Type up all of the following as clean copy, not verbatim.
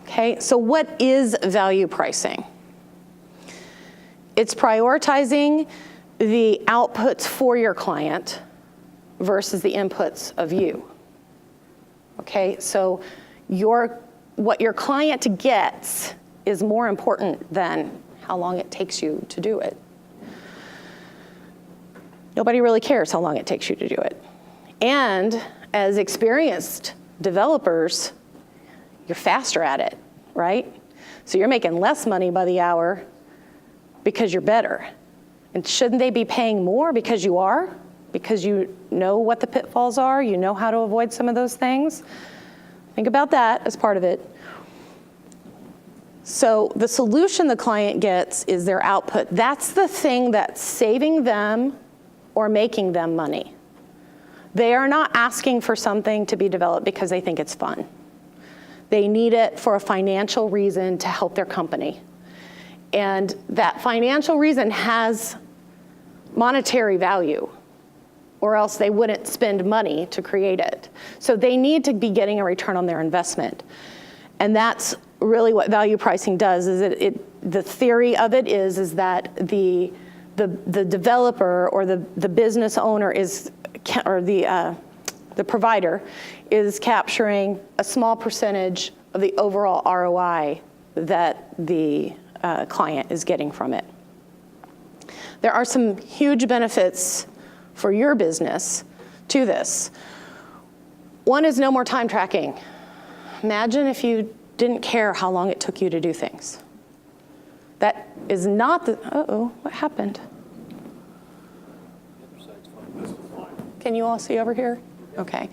Okay, so what is value pricing? It's prioritizing the outputs for your client versus the inputs of you. Okay, so what your client gets is more important than how long it takes you to do it. Nobody really cares how long it takes you to do it. And as experienced developers, you're faster at it, right? So you're making less money by the hour because you're better. And shouldn't they be paying more because you are? Because you know what the pitfalls are, you know how to avoid some of those things? Think about that as part of it. So the solution the client gets is their output. That's the thing that's saving them or making them money. They are not asking for something to be developed because they think it's fun. They need it for a financial reason to help their company. And that financial reason has monetary value, or else they wouldn't spend money to create it. So they need to be getting a return on their investment. And that's really what value pricing does, is the theory of it is that the developer or the business owner or the provider is capturing a small percentage of the overall ROI that the client is getting from it. There are some huge benefits for your business to this. One is no more time tracking. Imagine if you didn't care how long it took you to do things. That is not the, uh-oh, what happened? Can you all see over here? Okay.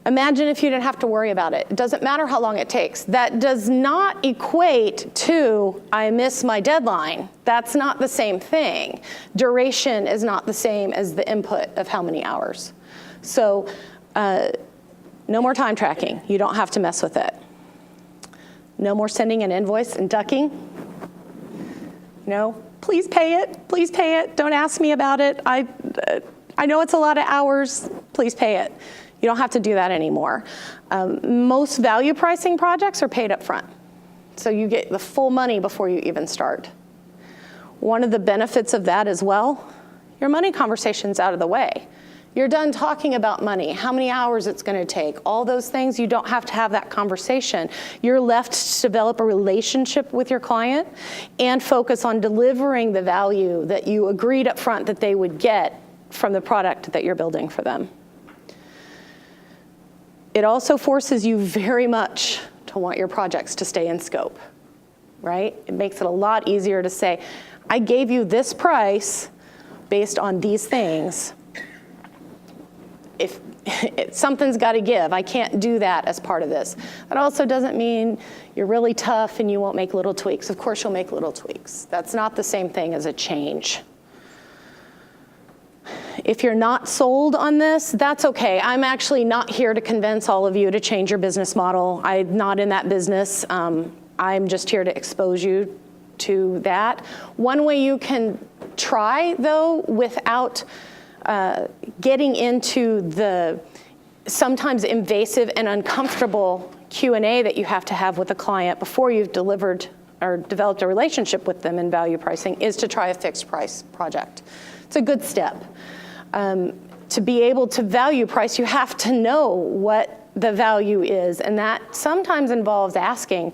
Imagine if you didn't have to worry about it. It doesn't matter how long it takes. That does not equate to, I miss my deadline. That's not the same thing. Duration is not the same as the input of how many hours. So no more time tracking. You don't have to mess with it. No more sending an invoice and ducking. No, please pay it. Please pay it. Don't ask me about it. I know it's a lot of hours. Please pay it. You don't have to do that anymore. Most value pricing projects are paid up front. So you get the full money before you even start. One of the benefits of that as well, your money conversation's out of the way. You're done talking about money, how many hours it's going to take, all those things. You don't have to have that conversation. You're left to develop a relationship with your client and focus on delivering the value that you agreed up front that they would get from the product that you're building for them. It also forces you very much to want your projects to stay in scope, right? It makes it a lot easier to say, I gave you this price based on these things. If something's got to give, I can't do that as part of this. That also doesn't mean you're really tough and you won't make little tweaks. Of course you'll make little tweaks. That's not the same thing as a change. If you're not sold on this, that's okay. I'm actually not here to convince all of you to change your business model. I'm not in that business. I'm just here to expose you to that. One way you can try, though, without getting into the sometimes invasive and uncomfortable Q&A that you have to have with a client before you've delivered or developed a relationship with them in value pricing, is to try a fixed price project. It's a good step. To be able to value price, you have to know what the value is, and that sometimes involves asking,